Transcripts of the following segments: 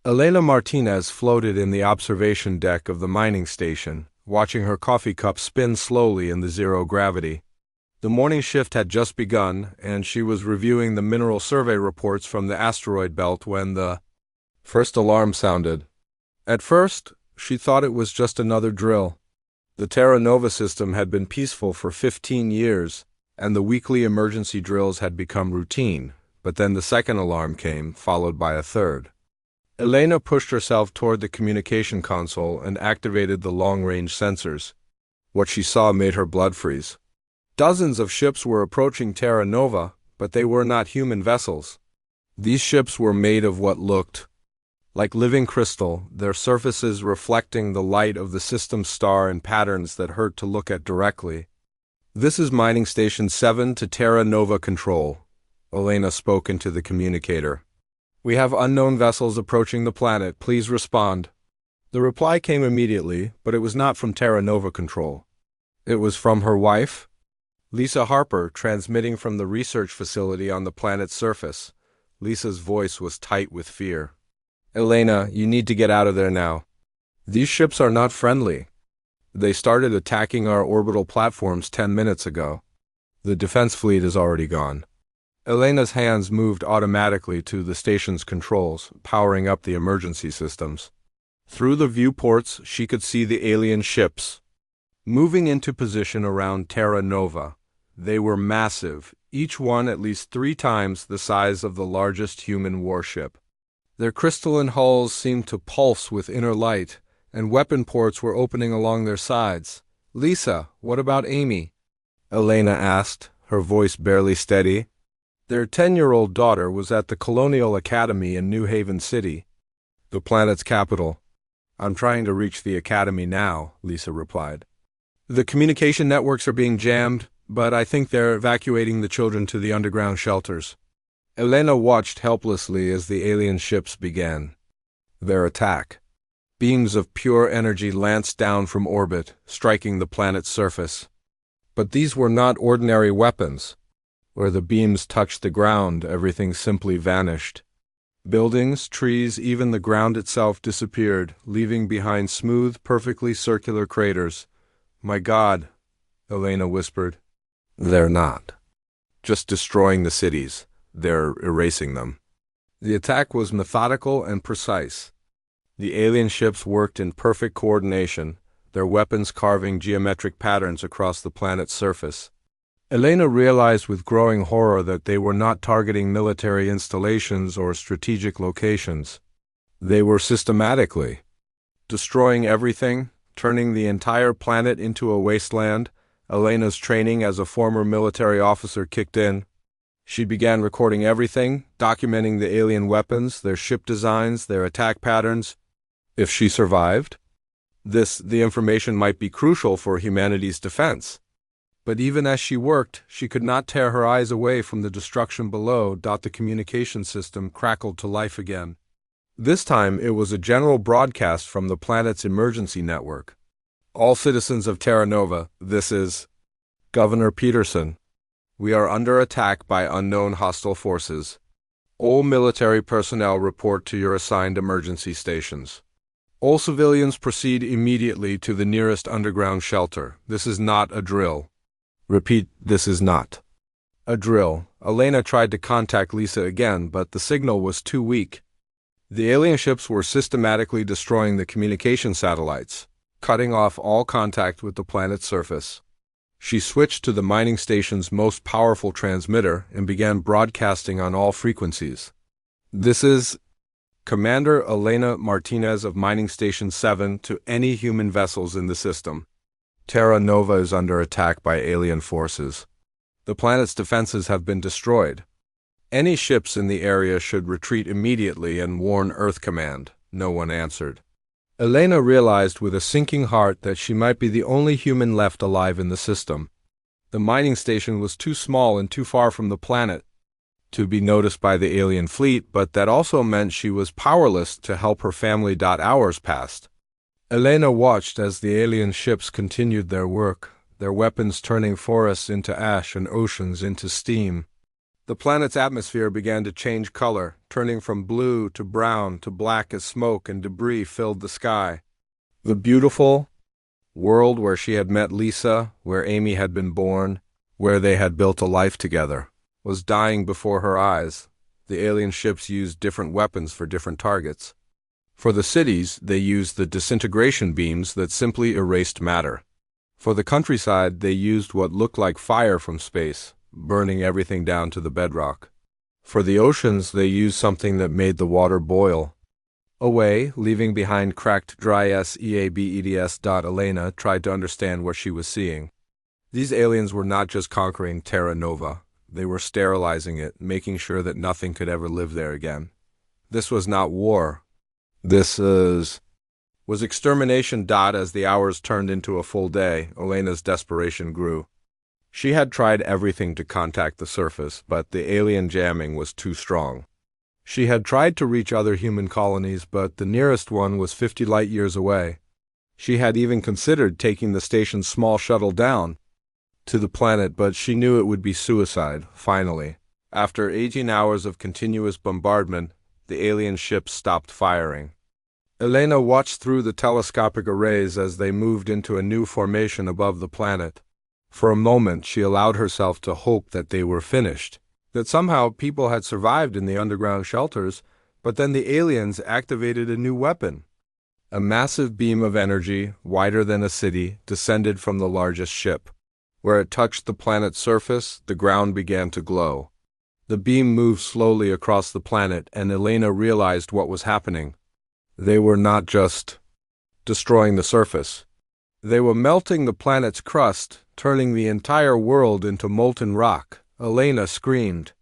Elena Martinez floated in the observation deck of the mining station, watching her coffee cup spin slowly in the zero gravity. The morning shift had just begun, and she was reviewing the mineral survey reports from the asteroid belt when the first alarm sounded. At first, she thought it was just another drill. The Terra Nova system had been peaceful for 15 years, and the weekly emergency drills had become routine, but then the second alarm came, followed by a third. Elena pushed herself toward the communication console and activated the long-range sensors. What she saw made her blood freeze. Dozens of ships were approaching Terra Nova, but they were not human vessels. These ships were made of what looked like living crystal, their surfaces reflecting the light of the system's star in patterns that hurt to look at directly. "This is Mining Station 7 to Terra Nova Control," Elena spoke into the communicator. "We have unknown vessels approaching the planet. Please respond." The reply came immediately, but it was not from Terra Nova Control. It was from her wife, Lisa Harper, transmitting from the research facility on the planet's surface. Lisa's voice was tight with fear. "Elena, you need to get out of there now. These ships are not friendly. They started attacking our orbital platforms 10 minutes ago. The defense fleet is already gone." Elena's hands moved automatically to the station's controls, powering up the emergency systems. Through the viewports, she could see the alien ships moving into position around Terra Nova. They were massive, each one at least 3 times the size of the largest human warship. Their crystalline hulls seemed to pulse with inner light, and weapon ports were opening along their sides. "Lisa, what about Amy?" Elena asked, her voice barely steady. Their 10-year-old daughter was at the Colonial Academy in New Haven City, the planet's capital. "I'm trying to reach the academy now," Lisa replied. "The communication networks are being jammed, but I think they're evacuating the children to the underground shelters." Elena watched helplessly as the alien ships began their attack. Beams of pure energy lanced down from orbit, striking the planet's surface. But these were not ordinary weapons. Where the beams touched the ground, everything simply vanished. Buildings, trees, even the ground itself disappeared, leaving behind smooth, perfectly circular craters. "My God," Elena whispered. "They're not just destroying the cities. They're erasing them." The attack was methodical and precise. The alien ships worked in perfect coordination, their weapons carving geometric patterns across the planet's surface. Elena realized with growing horror that they were not targeting military installations or strategic locations. They were systematically destroying everything, turning the entire planet into a wasteland. Elena's training as a former military officer kicked in. She began recording everything, documenting the alien weapons, their ship designs, their attack patterns. If she survived, the information might be crucial for humanity's defense. But even as she worked, she could not tear her eyes away from the destruction below. The communication system crackled to life again. This time it was a general broadcast from the planet's emergency network. "All citizens of Terra Nova, this is Governor Peterson. We are under attack by unknown hostile forces. All military personnel report to your assigned emergency stations. All civilians proceed immediately to the nearest underground shelter. This is not a drill." Repeat, "This is not a drill." Elena tried to contact Lisa again, but the signal was too weak. The alien ships were systematically destroying the communication satellites, cutting off all contact with the planet's surface. She switched to the mining station's most powerful transmitter and began broadcasting on all frequencies. "This is Commander Elena Martinez of Mining Station 7 to any human vessels in the system. Terra Nova is under attack by alien forces. The planet's defenses have been destroyed. Any ships in the area should retreat immediately and warn Earth Command." No one answered. Elena realized with a sinking heart that she might be the only human left alive in the system. The mining station was too small and too far from the planet to be noticed by the alien fleet, but that also meant she was powerless to help her family. Hours passed. Elena watched as the alien ships continued their work, their weapons turning forests into ash and oceans into steam. The planet's atmosphere began to change color, turning from blue to brown to black as smoke and debris filled the sky. The beautiful world where she had met Lisa, where Amy had been born, where they had built a life together, was dying before her eyes. The alien ships used different weapons for different targets. For the cities, they used the disintegration beams that simply erased matter. For the countryside, they used what looked like fire from space, burning everything down to the bedrock. For the oceans, they used something that made the water boil away, leaving behind cracked dry SEABEDS. Elena tried to understand what she was seeing. These aliens were not just conquering Terra Nova. They were sterilizing it, making sure that nothing could ever live there again. This was not war. This was extermination. As the hours turned into a full day, Elena's desperation grew. She had tried everything to contact the surface, but the alien jamming was too strong. She had tried to reach other human colonies, but the nearest one was 50 light-years away. She had even considered taking the station's small shuttle down to the planet, but she knew it would be suicide. Finally, after 18 hours of continuous bombardment, the alien ships stopped firing. Elena watched through the telescopic arrays as they moved into a new formation above the planet. For a moment, she allowed herself to hope that they were finished, that somehow people had survived in the underground shelters, but then the aliens activated a new weapon. A massive beam of energy, wider than a city, descended from the largest ship. Where it touched the planet's surface, the ground began to glow. The beam moved slowly across the planet, and Elena realized what was happening. They were not just destroying the surface. They were melting the planet's crust, turning the entire world into molten rock. Elena screamed.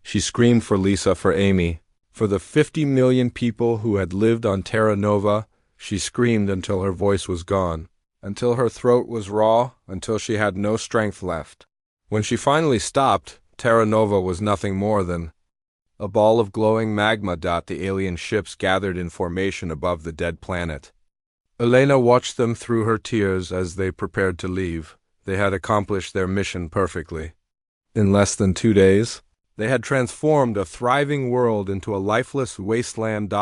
She screamed for Lisa, for Amy, for the 50 million people who had lived on Terra Nova. She screamed until her voice was gone, until her throat was raw, until she had no strength left. When she finally stopped, Terra Nova was nothing more than a ball of glowing magma. The alien ships gathered in formation above the dead planet. Elena watched them through her tears as they prepared to leave. They had accomplished their mission perfectly. In less than 2 days, they had transformed a thriving world into a lifeless wasteland.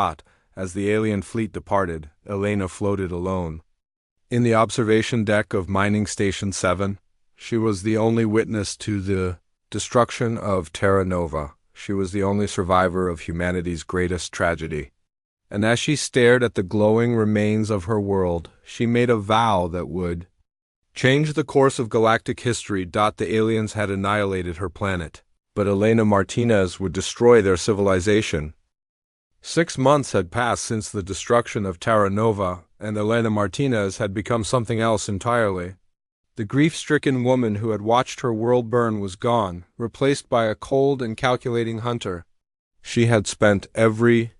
As the alien fleet departed, Elena floated alone. In the observation deck of Mining Station 7, she was the only witness to the destruction of Terra Nova. She was the only survivor of humanity's greatest tragedy. And as she stared at the glowing remains of her world, she made a vow that would change the course of galactic history. The aliens had annihilated her planet, but Elena Martinez would destroy their civilization. 6 months had passed since the destruction of Terra Nova, and Elena Martinez had become something else entirely. The grief-stricken woman who had watched her world burn was gone, replaced by a cold and calculating hunter. She had spent every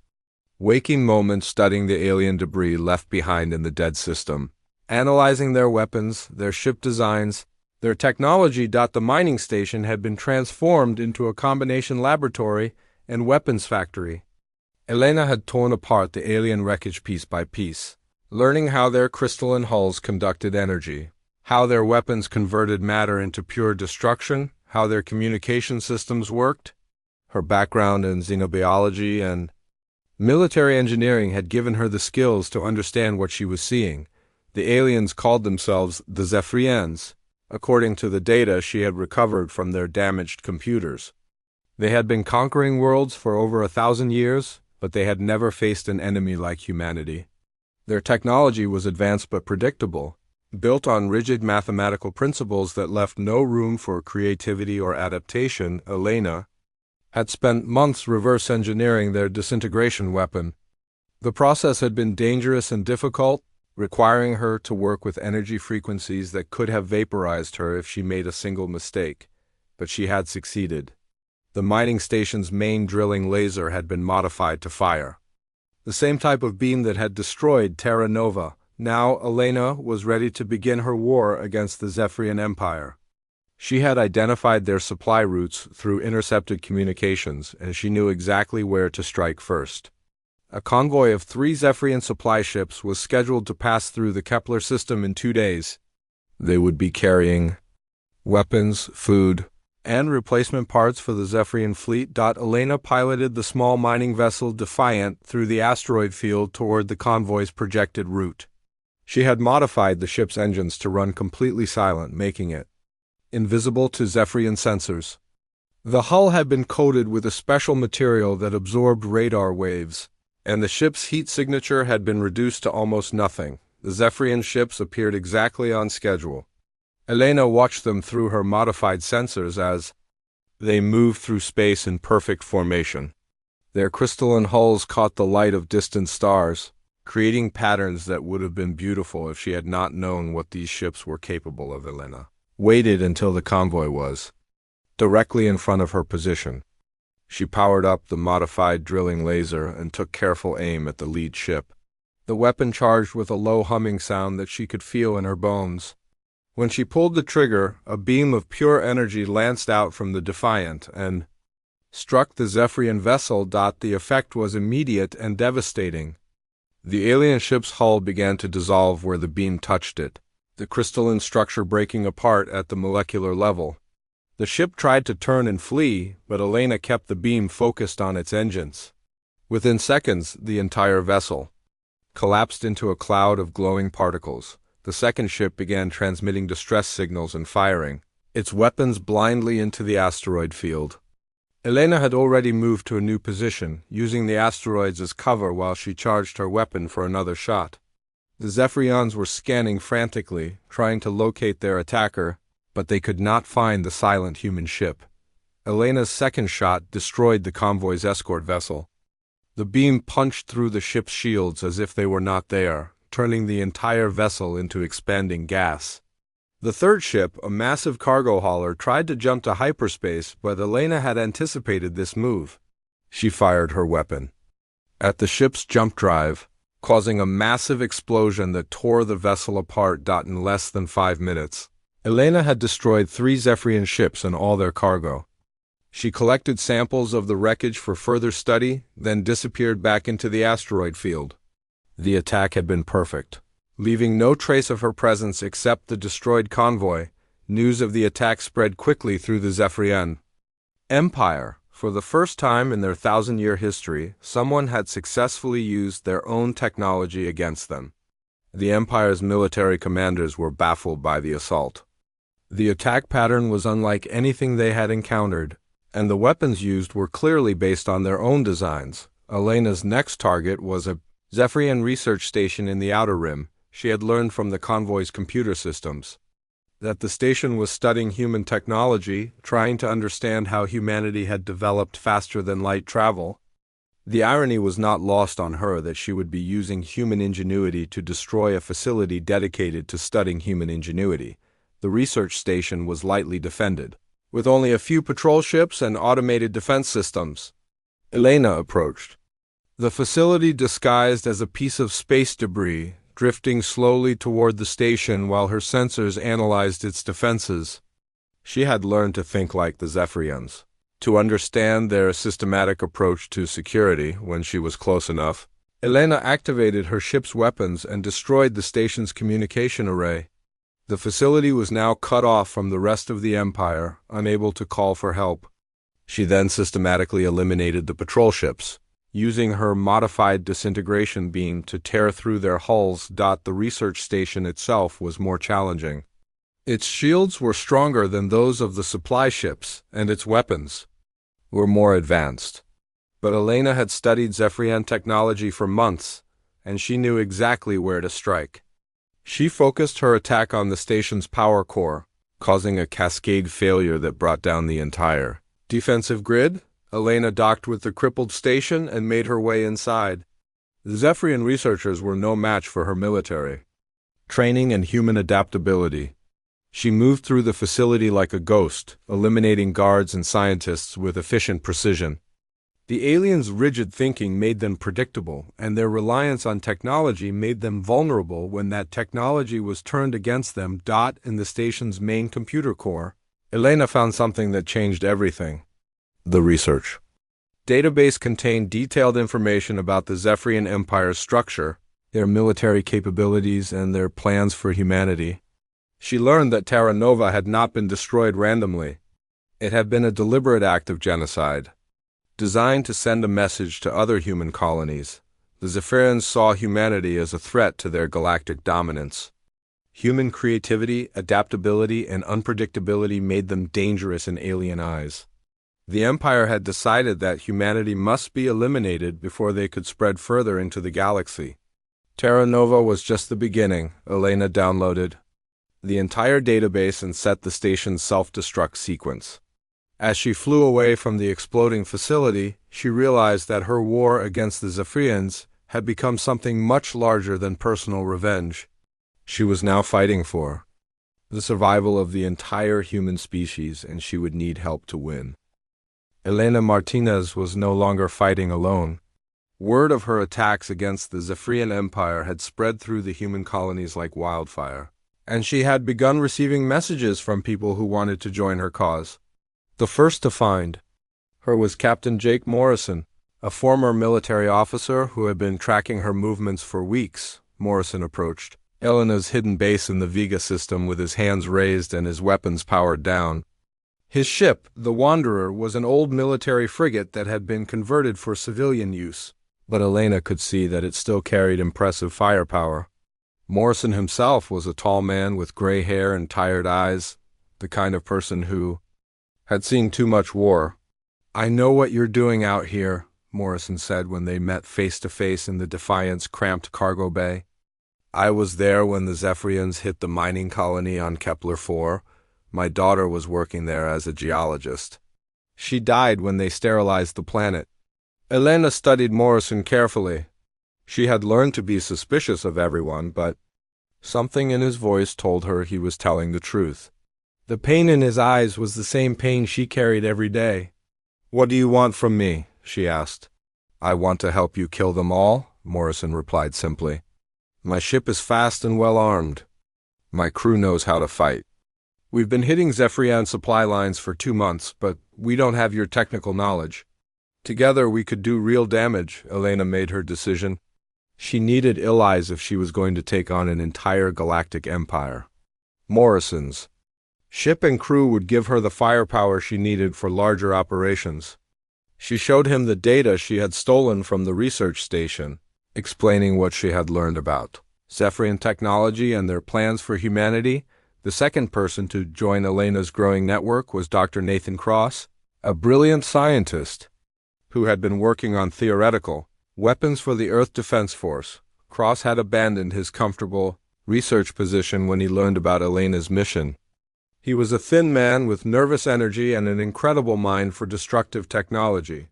waking moment studying the alien debris left behind in the dead system, analyzing their weapons, their ship designs, their technology. The mining station had been transformed into a combination laboratory and weapons factory. Elena had torn apart the alien wreckage piece by piece, learning how their crystalline hulls conducted energy, how their weapons converted matter into pure destruction, how their communication systems worked. Her background in xenobiology and military engineering had given her the skills to understand what she was seeing. The aliens called themselves the Zephyrians, according to the data she had recovered from their damaged computers. They had been conquering worlds for over 1,000 years, but they had never faced an enemy like humanity. Their technology was advanced but predictable, built on rigid mathematical principles that left no room for creativity or adaptation. Elena had spent months reverse engineering their disintegration weapon. The process had been dangerous and difficult, requiring her to work with energy frequencies that could have vaporized her if she made a single mistake, but she had succeeded. The mining station's main drilling laser had been modified to fire, the same type of beam that had destroyed Terra Nova. Now Elena was ready to begin her war against the Zephyrian Empire. She had identified their supply routes through intercepted communications, and she knew exactly where to strike first. A convoy of 3 Zephyrian supply ships was scheduled to pass through the Kepler system in 2 days. They would be carrying weapons, food, and replacement parts for the Zephyrian fleet. Elena piloted the small mining vessel Defiant through the asteroid field toward the convoy's projected route. She had modified the ship's engines to run completely silent, making it invisible to Zephyrian sensors. The hull had been coated with a special material that absorbed radar waves, and the ship's heat signature had been reduced to almost nothing. The Zephyrian ships appeared exactly on schedule. Elena watched them through her modified sensors as they moved through space in perfect formation. Their crystalline hulls caught the light of distant stars, creating patterns that would have been beautiful if she had not known what these ships were capable of. Elena waited until the convoy was directly in front of her position. She powered up the modified drilling laser and took careful aim at the lead ship. The weapon charged with a low humming sound that she could feel in her bones. When she pulled the trigger, a beam of pure energy lanced out from the Defiant and struck the Zephyrian vessel. The effect was immediate and devastating. The alien ship's hull began to dissolve where the beam touched it, the crystalline structure breaking apart at the molecular level. The ship tried to turn and flee, but Elena kept the beam focused on its engines. Within seconds, the entire vessel collapsed into a cloud of glowing particles. The second ship began transmitting distress signals and firing its weapons blindly into the asteroid field. Elena had already moved to a new position, using the asteroids as cover while she charged her weapon for another shot. The Zephyrians were scanning frantically, trying to locate their attacker, but they could not find the silent human ship. Elena's second shot destroyed the convoy's escort vessel. The beam punched through the ship's shields as if they were not there, turning the entire vessel into expanding gas. The third ship, a massive cargo hauler, tried to jump to hyperspace, but Elena had anticipated this move. She fired her weapon at the ship's jump drive, causing a massive explosion that tore the vessel apart. In less than 5 minutes, Elena had destroyed 3 Zephyrian ships and all their cargo. She collected samples of the wreckage for further study, then disappeared back into the asteroid field. The attack had been perfect, leaving no trace of her presence except the destroyed convoy. News of the attack spread quickly through the Zephyrian Empire. For the first time in their 1,000-year history, someone had successfully used their own technology against them. The Empire's military commanders were baffled by the assault. The attack pattern was unlike anything they had encountered, and the weapons used were clearly based on their own designs. Elena's next target was a Zephyrian research station in the Outer Rim. She had learned from the convoy's computer systems that the station was studying human technology, trying to understand how humanity had developed faster than light travel. The irony was not lost on her that she would be using human ingenuity to destroy a facility dedicated to studying human ingenuity. The research station was lightly defended, with only a few patrol ships and automated defense systems. Elena approached the facility disguised as a piece of space debris, drifting slowly toward the station while her sensors analyzed its defenses. She had learned to think like the Zephyrians, to understand their systematic approach to security. When she was close enough, Elena activated her ship's weapons and destroyed the station's communication array. The facility was now cut off from the rest of the Empire, unable to call for help. She then systematically eliminated the patrol ships, using her modified disintegration beam to tear through their hulls. The research station itself was more challenging. Its shields were stronger than those of the supply ships, and its weapons were more advanced. But Elena had studied Zephyrian technology for months, and she knew exactly where to strike. She focused her attack on the station's power core, causing a cascade failure that brought down the entire defensive grid. Elena docked with the crippled station and made her way inside. The Zephyrian researchers were no match for her military training and human adaptability. She moved through the facility like a ghost, eliminating guards and scientists with efficient precision. The aliens' rigid thinking made them predictable, and their reliance on technology made them vulnerable when that technology was turned against them. In the station's main computer core, Elena found something that changed everything. The research database contained detailed information about the Zephyrian Empire's structure, their military capabilities, and their plans for humanity. She learned that Terra Nova had not been destroyed randomly. It had been a deliberate act of genocide, designed to send a message to other human colonies. The Zephyrians saw humanity as a threat to their galactic dominance. Human creativity, adaptability, and unpredictability made them dangerous in alien eyes. The Empire had decided that humanity must be eliminated before they could spread further into the galaxy. Terra Nova was just the beginning. Elena downloaded the entire database and set the station's self-destruct sequence. As she flew away from the exploding facility, she realized that her war against the Zephyrians had become something much larger than personal revenge. She was now fighting for the survival of the entire human species, and she would need help to win. Elena Martinez was no longer fighting alone. Word of her attacks against the Zephyrian Empire had spread through the human colonies like wildfire, and she had begun receiving messages from people who wanted to join her cause. The first to find her was Captain Jake Morrison, a former military officer who had been tracking her movements for weeks. Morrison approached Elena's hidden base in the Vega system with his hands raised and his weapons powered down. His ship, the Wanderer, was an old military frigate that had been converted for civilian use, but Elena could see that it still carried impressive firepower. Morrison himself was a tall man with gray hair and tired eyes, the kind of person who had seen too much war. "I know what you're doing out here," Morrison said when they met face to face in the Defiant's cramped cargo bay. "I was there when the Zephyrians hit the mining colony on Kepler 4. My daughter was working there as a geologist. She died when they sterilized the planet." Elena studied Morrison carefully. She had learned to be suspicious of everyone, but something in his voice told her he was telling the truth. The pain in his eyes was the same pain she carried every day. "What do you want from me?" she asked. "I want to help you kill them all," Morrison replied simply. "My ship is fast and well armed. My crew knows how to fight. We've been hitting Zephyrian supply lines for 2 months, but we don't have your technical knowledge. Together we could do real damage." Elena made her decision. She needed allies if she was going to take on an entire galactic empire. Morrison's ship and crew would give her the firepower she needed for larger operations. She showed him the data she had stolen from the research station, explaining what she had learned about Zephyrian technology and their plans for humanity. The second person to join Elena's growing network was Dr. Nathan Cross, a brilliant scientist who had been working on theoretical weapons for the Earth Defense Force. Cross had abandoned his comfortable research position when he learned about Elena's mission. He was a thin man with nervous energy and an incredible mind for destructive technology.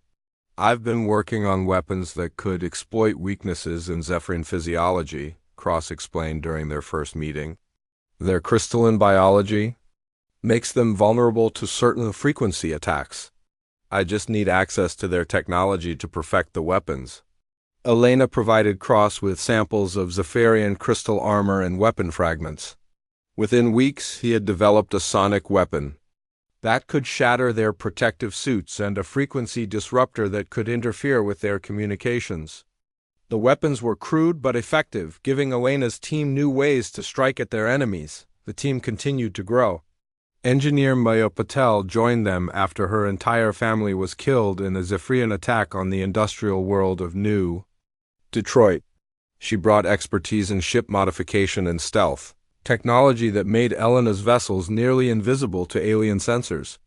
"I've been working on weapons that could exploit weaknesses in Zephyrian physiology," Cross explained during their first meeting. "Their crystalline biology makes them vulnerable to certain frequency attacks. I just need access to their technology to perfect the weapons." Elena provided Cross with samples of Zephyrian crystal armor and weapon fragments. Within weeks, he had developed a sonic weapon that could shatter their protective suits and a frequency disruptor that could interfere with their communications. The weapons were crude but effective, giving Elena's team new ways to strike at their enemies. The team continued to grow. Engineer Maya Patel joined them after her entire family was killed in a Zephyrian attack on the industrial world of New Detroit. She brought expertise in ship modification and stealth, technology that made Elena's vessels nearly invisible to alien sensors.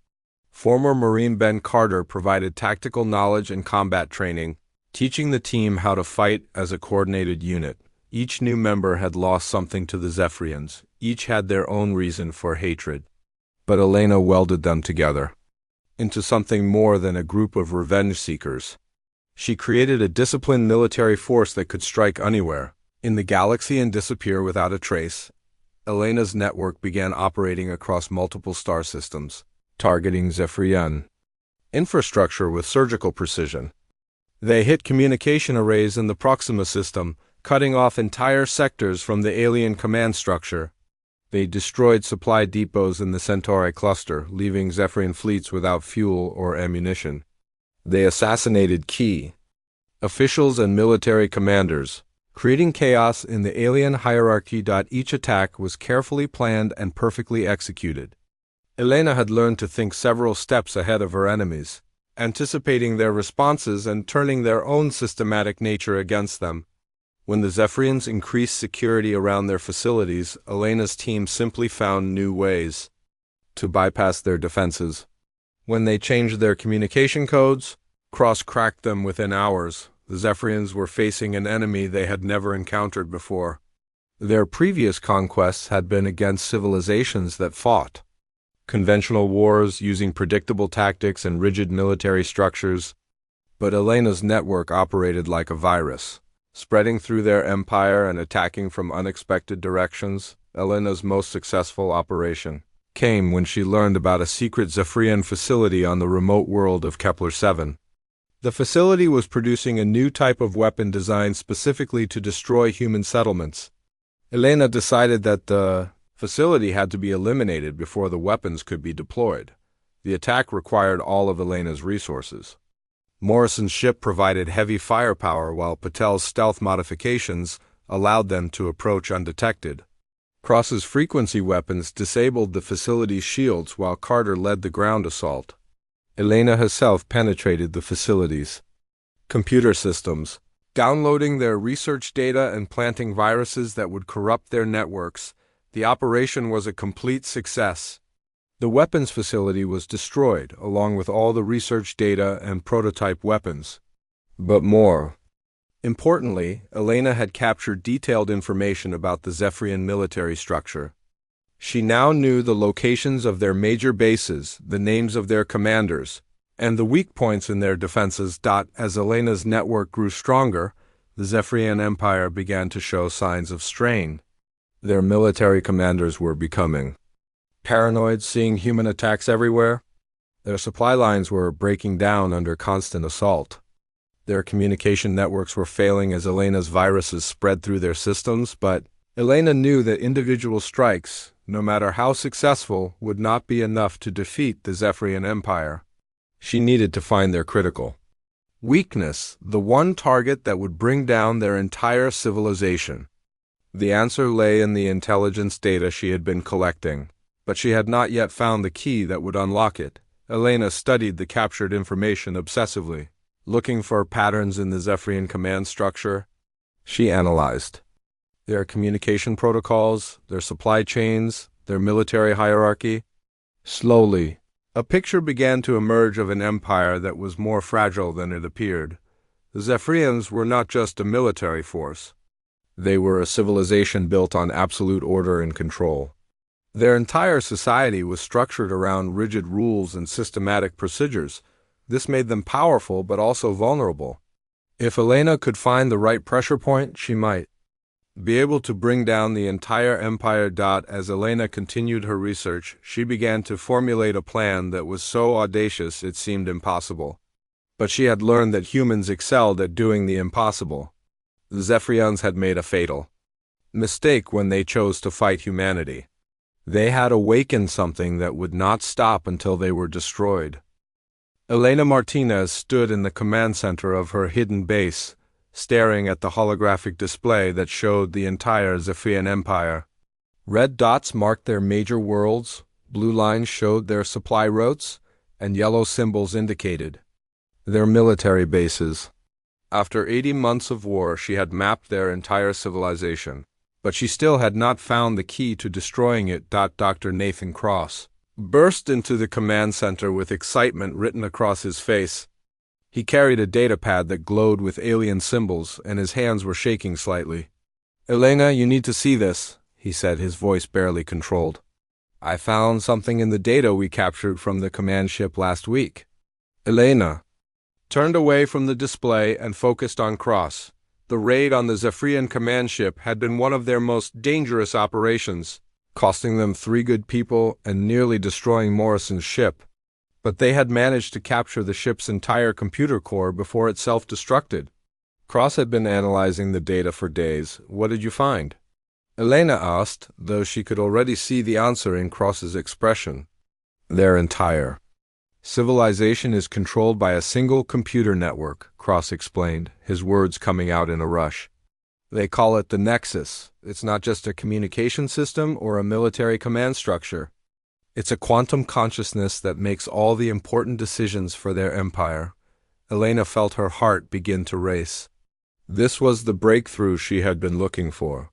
Former Marine Ben Carter provided tactical knowledge and combat training, teaching the team how to fight as a coordinated unit. Each new member had lost something to the Zephyrians. Each had their own reason for hatred. But Elena welded them together into something more than a group of revenge seekers. She created a disciplined military force that could strike anywhere in the galaxy and disappear without a trace. Elena's network began operating across multiple star systems, targeting Zephyrian infrastructure with surgical precision. They hit communication arrays in the Proxima system, cutting off entire sectors from the alien command structure. They destroyed supply depots in the Centauri cluster, leaving Zephyrian fleets without fuel or ammunition. They assassinated key officials and military commanders, creating chaos in the alien hierarchy. Each attack was carefully planned and perfectly executed. Elena had learned to think several steps ahead of her enemies, anticipating their responses and turning their own systematic nature against them. When the Zephyrians increased security around their facilities, Elena's team simply found new ways to bypass their defenses. When they changed their communication codes, Cross cracked them within hours. The Zephyrians were facing an enemy they had never encountered before. Their previous conquests had been against civilizations that fought conventional wars using predictable tactics and rigid military structures, but Elena's network operated like a virus, spreading through their empire and attacking from unexpected directions. Elena's most successful operation came when she learned about a secret Zephyrian facility on the remote world of Kepler-7. The facility was producing a new type of weapon designed specifically to destroy human settlements. Elena decided that the facility had to be eliminated before the weapons could be deployed. The attack required all of Elena's resources. Morrison's ship provided heavy firepower while Patel's stealth modifications allowed them to approach undetected. Cross's frequency weapons disabled the facility's shields while Carter led the ground assault. Elena herself penetrated the facility's computer systems, downloading their research data and planting viruses that would corrupt their networks. The operation was a complete success. The weapons facility was destroyed, along with all the research data and prototype weapons. But more importantly, Elena had captured detailed information about the Zephyrian military structure. She now knew the locations of their major bases, the names of their commanders, and the weak points in their defenses. As Elena's network grew stronger, the Zephyrian Empire began to show signs of strain. Their military commanders were becoming paranoid, seeing human attacks everywhere. Their supply lines were breaking down under constant assault. Their communication networks were failing as Elena's viruses spread through their systems, but Elena knew that individual strikes, no matter how successful, would not be enough to defeat the Zephyrian Empire. She needed to find their critical weakness, the one target that would bring down their entire civilization. The answer lay in the intelligence data she had been collecting, but she had not yet found the key that would unlock it. Elena studied the captured information obsessively, looking for patterns in the Zephyrian command structure. She analyzed their communication protocols, their supply chains, their military hierarchy. Slowly, a picture began to emerge of an empire that was more fragile than it appeared. The Zephyrians were not just a military force. They were a civilization built on absolute order and control. Their entire society was structured around rigid rules and systematic procedures. This made them powerful but also vulnerable. If Elena could find the right pressure point, she might be able to bring down the entire empire. As Elena continued her research, she began to formulate a plan that was so audacious it seemed impossible. But she had learned that humans excelled at doing the impossible. The Zephyrians had made a fatal mistake when they chose to fight humanity. They had awakened something that would not stop until they were destroyed. Elena Martinez stood in the command center of her hidden base, staring at the holographic display that showed the entire Zephyrian Empire. Red dots marked their major worlds, blue lines showed their supply routes, and yellow symbols indicated their military bases. After 80 months of war, she had mapped their entire civilization, but she still had not found the key to destroying it. Dr. Nathan Cross burst into the command center with excitement written across his face. He carried a datapad that glowed with alien symbols, and his hands were shaking slightly. "Elena, you need to see this," he said, his voice barely controlled. "I found something in the data we captured from the command ship last week." Elena turned away from the display and focused on Cross. The raid on the Zephyrian command ship had been one of their most dangerous operations, costing them 3 good people and nearly destroying Morrison's ship. But they had managed to capture the ship's entire computer core before it self-destructed. Cross had been analyzing the data for days. "What did you find?" Elena asked, though she could already see the answer in Cross's expression. "Their entire civilization is controlled by a single computer network," Cross explained, his words coming out in a rush. "They call it the Nexus. It's not just a communication system or a military command structure. It's a quantum consciousness that makes all the important decisions for their empire. Elena felt her heart begin to race. This was the breakthrough she had been looking for.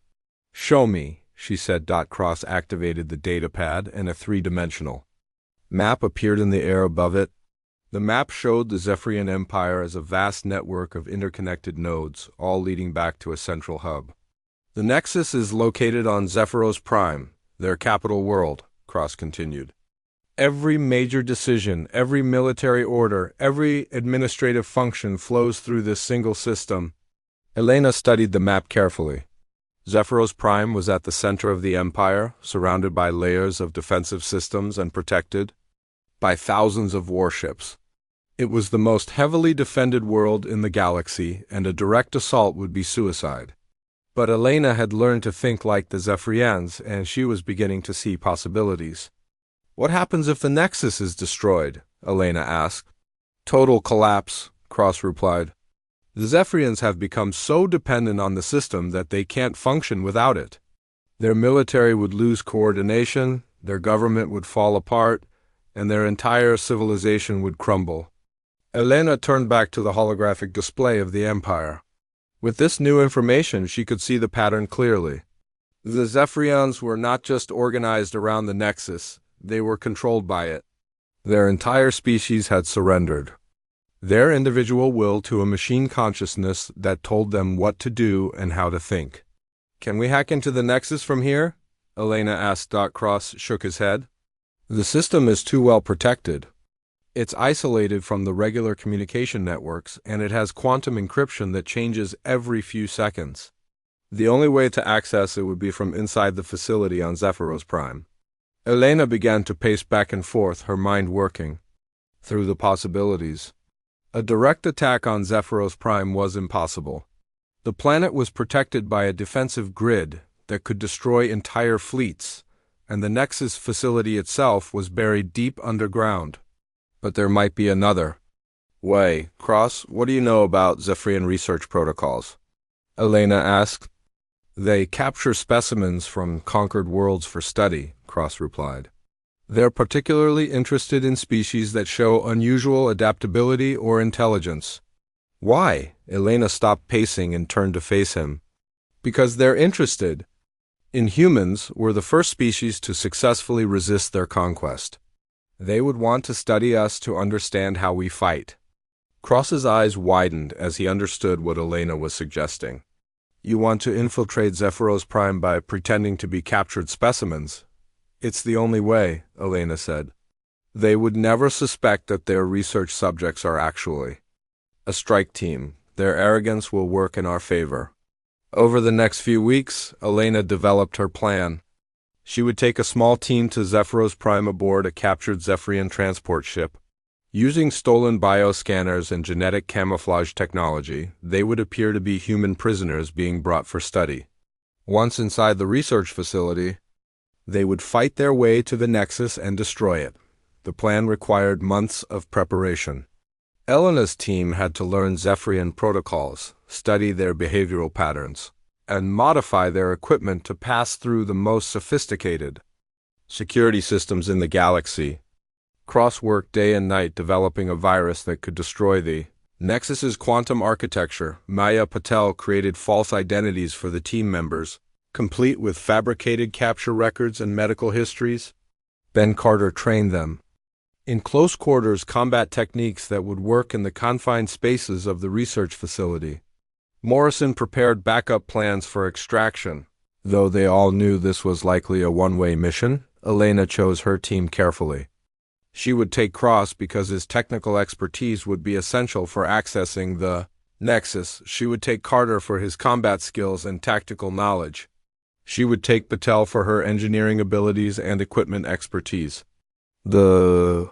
"Show me," she said. Cross activated the data pad, and a three-dimensional map appeared in the air above it. The map showed the Zephyrian Empire as a vast network of interconnected nodes, all leading back to a central hub. "The Nexus is located on Zephyros Prime, their capital world," Cross continued. "Every major decision, every military order, every administrative function flows through this single system." Elena studied the map carefully. Zephyros Prime was at the center of the Empire, surrounded by layers of defensive systems and protected by thousands of warships. It was the most heavily defended world in the galaxy, and a direct assault would be suicide. But Elena had learned to think like the Zephyrians, and she was beginning to see possibilities. "What happens if the Nexus is destroyed?" Elena asked. "Total collapse," Cross replied. "The Zephyrians have become so dependent on the system that they can't function without it. Their military would lose coordination, their government would fall apart, and their entire civilization would crumble." Elena turned back to the holographic display of the Empire. With this new information, she could see the pattern clearly. The Zephyrians were not just organized around the Nexus, they were controlled by it. Their entire species had surrendered their individual will to a machine consciousness that told them what to do and how to think. "Can we hack into the Nexus from here?" Elena asked. Cross shook his head. "The system is too well protected. It's isolated from the regular communication networks, and it has quantum encryption that changes every few seconds. The only way to access it would be from inside the facility on Zephyros Prime." Elena began to pace back and forth, her mind working through the possibilities. A direct attack on Zephyros Prime was impossible. The planet was protected by a defensive grid that could destroy entire fleets, and the Nexus facility itself was buried deep underground. But there might be another way. "Cross, what do you know about Zephyrian research protocols?" Elena asked. "They capture specimens from conquered worlds for study," Cross replied. "They're particularly interested in species that show unusual adaptability or intelligence." "Why?" Elena stopped pacing and turned to face him. "Because they're interested in humans. We're the first species to successfully resist their conquest. They would want to study us to understand how we fight." Cross's eyes widened as he understood what Elena was suggesting. "You want to infiltrate Zephyros Prime by pretending to be captured specimens?" "It's the only way," Elena said. "They would never suspect that their research subjects are actually a strike team. Their arrogance will work in our favor." Over the next few weeks, Elena developed her plan. She would take a small team to Zephyros Prime aboard a captured Zephyrian transport ship. Using stolen bioscanners and genetic camouflage technology, they would appear to be human prisoners being brought for study. Once inside the research facility, they would fight their way to the Nexus and destroy it. The plan required months of preparation. Elena's team had to learn Zephyrian protocols, study their behavioral patterns, and modify their equipment to pass through the most sophisticated security systems in the galaxy. Cross worked day and night developing a virus that could destroy the Nexus's quantum architecture. Maya Patel created false identities for the team members, complete with fabricated capture records and medical histories. Ben Carter trained them in close quarters combat techniques that would work in the confined spaces of the research facility. Morrison prepared backup plans for extraction. Though they all knew this was likely a one-way mission, Elena chose her team carefully. She would take Cross because his technical expertise would be essential for accessing the Nexus. She would take Carter for his combat skills and tactical knowledge. She would take Patel for her engineering abilities and equipment expertise. The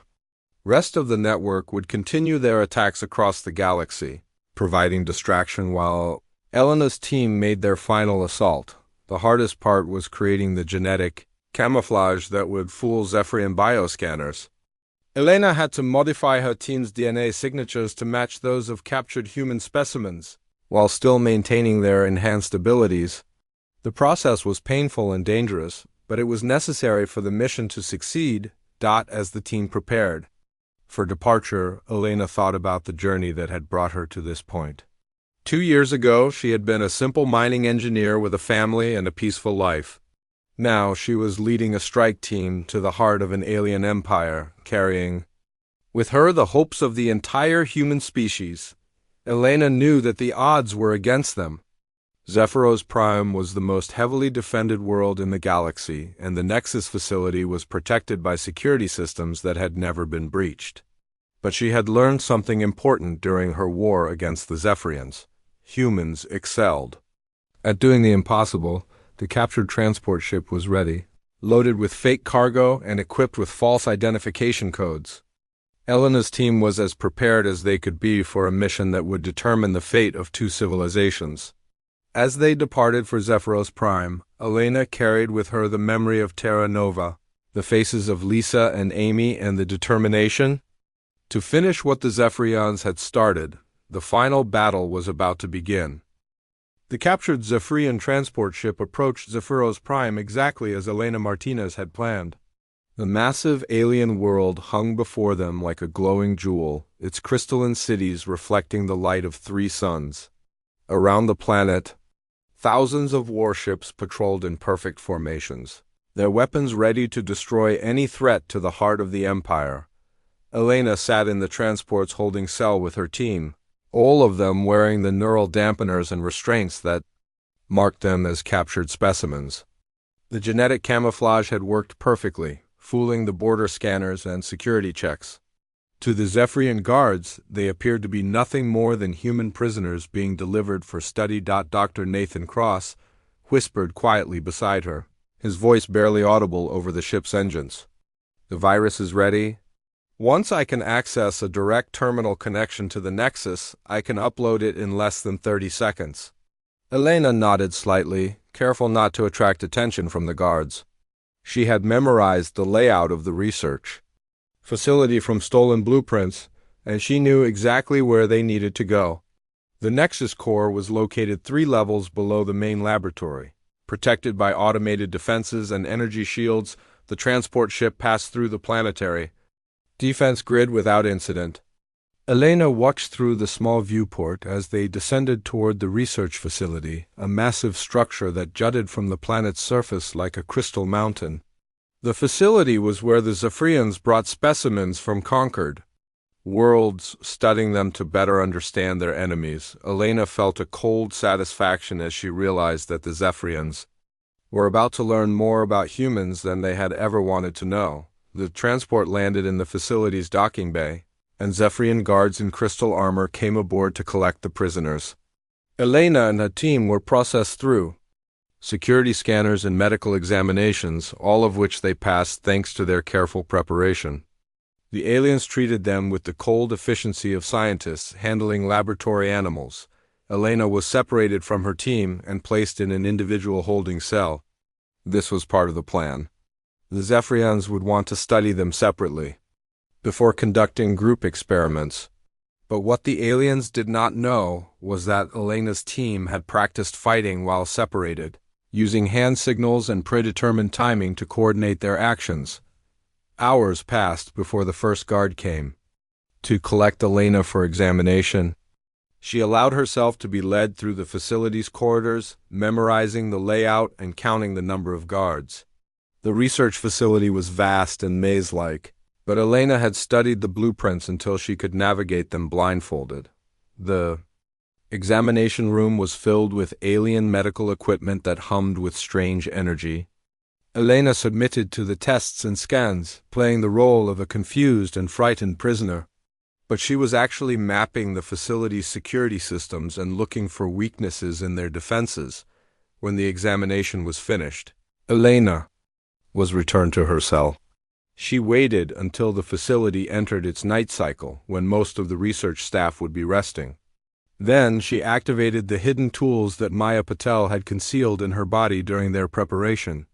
rest of the network would continue their attacks across the galaxy, providing distraction while Elena's team made their final assault. The hardest part was creating the genetic camouflage that would fool Zephyrian bioscanners. Elena had to modify her team's DNA signatures to match those of captured human specimens, while still maintaining their enhanced abilities. The process was painful and dangerous, but it was necessary for the mission to succeed. As the team prepared for departure, Elena thought about the journey that had brought her to this point. 2 years ago, she had been a simple mining engineer with a family and a peaceful life. Now she was leading a strike team to the heart of an alien empire, carrying with her the hopes of the entire human species. Elena knew that the odds were against them. Zephyros Prime was the most heavily defended world in the galaxy, and the Nexus facility was protected by security systems that had never been breached. But she had learned something important during her war against the Zephyrians. Humans excelled at doing the impossible. The captured transport ship was ready, loaded with fake cargo and equipped with false identification codes. Elena's team was as prepared as they could be for a mission that would determine the fate of two civilizations. As they departed for Zephyros Prime, Elena carried with her the memory of Terra Nova, the faces of Lisa and Amy, and the determination to finish what the Zephyrians had started. The final battle was about to begin. The captured Zephyrian transport ship approached Zephyros Prime exactly as Elena Martinez had planned. The massive alien world hung before them like a glowing jewel, its crystalline cities reflecting the light of 3 suns. Around the planet, thousands of warships patrolled in perfect formations, their weapons ready to destroy any threat to the heart of the Empire. Elena sat in the transport's holding cell with her team, all of them wearing the neural dampeners and restraints that marked them as captured specimens. The genetic camouflage had worked perfectly, fooling the border scanners and security checks. To the Zephyrian guards, they appeared to be nothing more than human prisoners being delivered for study. Dr. Nathan Cross whispered quietly beside her, his voice barely audible over the ship's engines. "The virus is ready. Once I can access a direct terminal connection to the Nexus, I can upload it in less than 30 seconds. Elena nodded slightly, careful not to attract attention from the guards. She had memorized the layout of the research facility from stolen blueprints, and she knew exactly where they needed to go. The Nexus core was located 3 levels below the main laboratory. Protected by automated defenses and energy shields, the transport ship passed through the planetary defense grid without incident. Elena watched through the small viewport as they descended toward the research facility, a massive structure that jutted from the planet's surface like a crystal mountain. The facility was where the Zephyrians brought specimens from conquered worlds, studying them to better understand their enemies. Elena felt a cold satisfaction as she realized that the Zephyrians were about to learn more about humans than they had ever wanted to know. The transport landed in the facility's docking bay, and Zephyrian guards in crystal armor came aboard to collect the prisoners. Elena and her team were processed through security scanners and medical examinations, all of which they passed thanks to their careful preparation. The aliens treated them with the cold efficiency of scientists handling laboratory animals. Elena was separated from her team and placed in an individual holding cell. This was part of the plan. The Zephyrians would want to study them separately before conducting group experiments. But what the aliens did not know was that Elena's team had practiced fighting while separated, using hand signals and predetermined timing to coordinate their actions. Hours passed before the first guard came to collect Elena for examination. She allowed herself to be led through the facility's corridors, memorizing the layout and counting the number of guards. The research facility was vast and maze-like, but Elena had studied the blueprints until she could navigate them blindfolded. The examination room was filled with alien medical equipment that hummed with strange energy. Elena submitted to the tests and scans, playing the role of a confused and frightened prisoner. But she was actually mapping the facility's security systems and looking for weaknesses in their defenses. When the examination was finished, Elena was returned to her cell. She waited until the facility entered its night cycle, when most of the research staff would be resting. Then she activated the hidden tools that Maya Patel had concealed in her body during their preparation.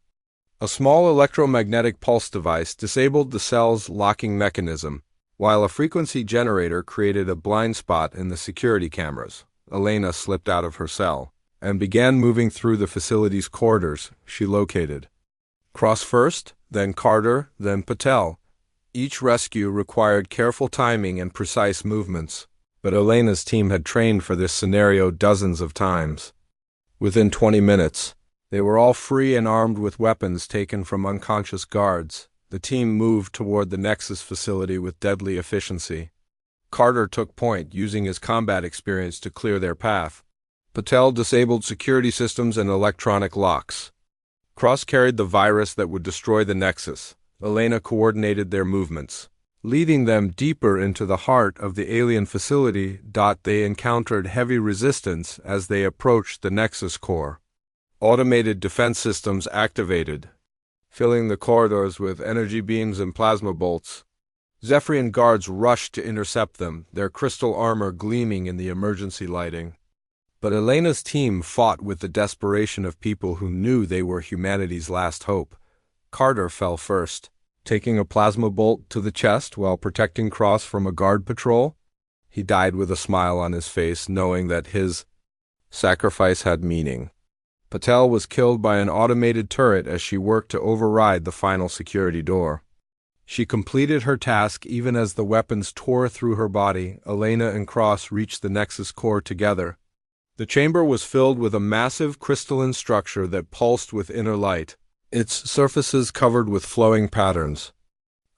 A small electromagnetic pulse device disabled the cell's locking mechanism, while a frequency generator created a blind spot in the security cameras. Elena slipped out of her cell and began moving through the facility's corridors. She located Cross first, then Carter, then Patel, Each rescue required careful timing and precise movements, but Elena's team had trained for this scenario dozens of times. Within 20 minutes, they were all free and armed with weapons taken from unconscious guards. The team moved toward the Nexus facility with deadly efficiency. Carter took point, using his combat experience to clear their path. Patel disabled security systems and electronic locks. Cross carried the virus that would destroy the Nexus. Elena coordinated their movements, leading them deeper into the heart of the alien facility. They encountered heavy resistance as they approached the Nexus core. Automated defense systems activated, filling the corridors with energy beams and plasma bolts. Zephyrian guards rushed to intercept them, their crystal armor gleaming in the emergency lighting. But Elena's team fought with the desperation of people who knew they were humanity's last hope. Carter fell first, taking a plasma bolt to the chest while protecting Cross from a guard patrol. He died with a smile on his face, knowing that his sacrifice had meaning. Patel was killed by an automated turret as she worked to override the final security door. She completed her task even as the weapons tore through her body. Elena and Cross reached the Nexus core together. The chamber was filled with a massive crystalline structure that pulsed with inner light, its surfaces covered with flowing patterns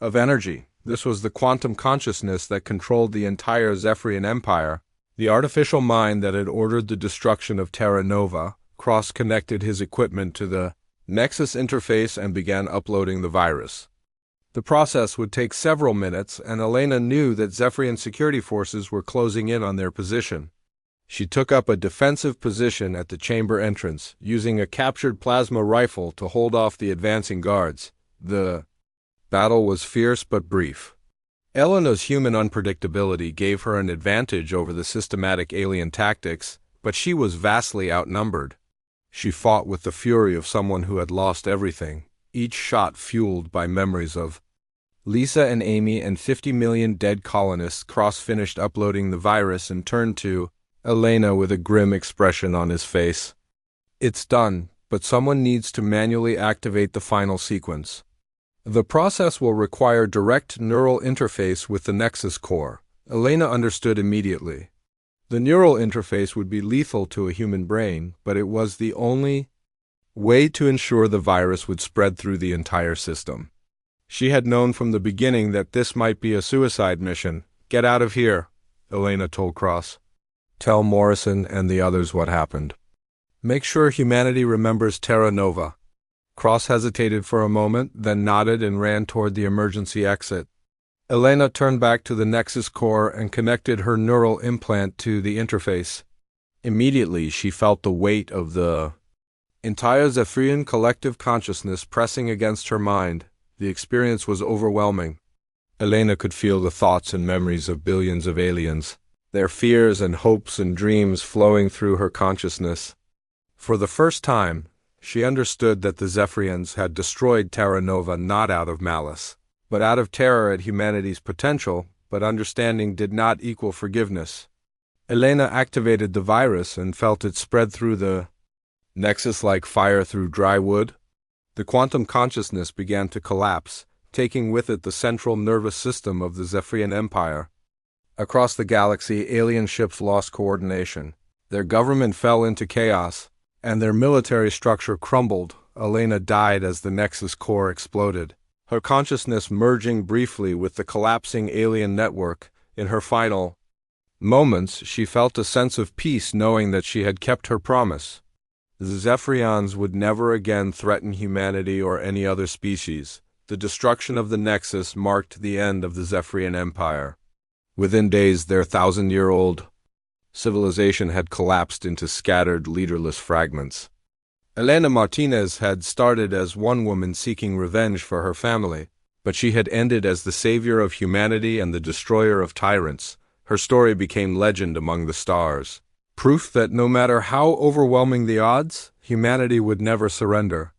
of energy. This was the quantum consciousness that controlled the entire Zephyrian Empire, the artificial mind that had ordered the destruction of Terra Nova. Cross connected his equipment to the Nexus interface and began uploading the virus. The process would take several minutes, and Elena knew that Zephyrian security forces were closing in on their position. She took up a defensive position at the chamber entrance, using a captured plasma rifle to hold off the advancing guards. The battle was fierce but brief. Elena's human unpredictability gave her an advantage over the systematic alien tactics, but she was vastly outnumbered. She fought with the fury of someone who had lost everything, each shot fueled by memories of Lisa and Amy and 50 million dead colonists. Cross finished uploading the virus and turned to Elena with a grim expression on his face. It's done, but someone needs to manually activate the final sequence. The process will require direct neural interface with the Nexus core. Elena understood immediately. The neural interface would be lethal to a human brain, but it was the only way to ensure the virus would spread through the entire system. She had known from the beginning that this might be a suicide mission. Get out of here, Elena told Cross. Tell Morrison and the others what happened. Make sure humanity remembers Terra Nova. Cross hesitated for a moment, then nodded and ran toward the emergency exit. Elena turned back to the Nexus core and connected her neural implant to the interface. Immediately, she felt the weight of the entire Zephyrian collective consciousness pressing against her mind. The experience was overwhelming. Elena could feel the thoughts and memories of billions of aliens, their fears and hopes and dreams flowing through her consciousness. For the first time, she understood that the Zephyrians had destroyed Terra Nova not out of malice, but out of terror at humanity's potential. But understanding did not equal forgiveness. Elena activated the virus and felt it spread through the Nexus like fire through dry wood. The quantum consciousness began to collapse, taking with it the central nervous system of the Zephyrian Empire. Across the galaxy, alien ships lost coordination. Their government fell into chaos, and their military structure crumbled. Elena died as the Nexus core exploded, her consciousness merging briefly with the collapsing alien network. In her final moments, she felt a sense of peace knowing that she had kept her promise. The Zephyrians would never again threaten humanity or any other species. The destruction of the Nexus marked the end of the Zephyrian Empire. Within days, their 1,000-year-old civilization had collapsed into scattered, leaderless fragments. Elena Martinez had started as one woman seeking revenge for her family, but she had ended as the savior of humanity and the destroyer of tyrants. Her story became legend among the stars, proof that no matter how overwhelming the odds, humanity would never surrender.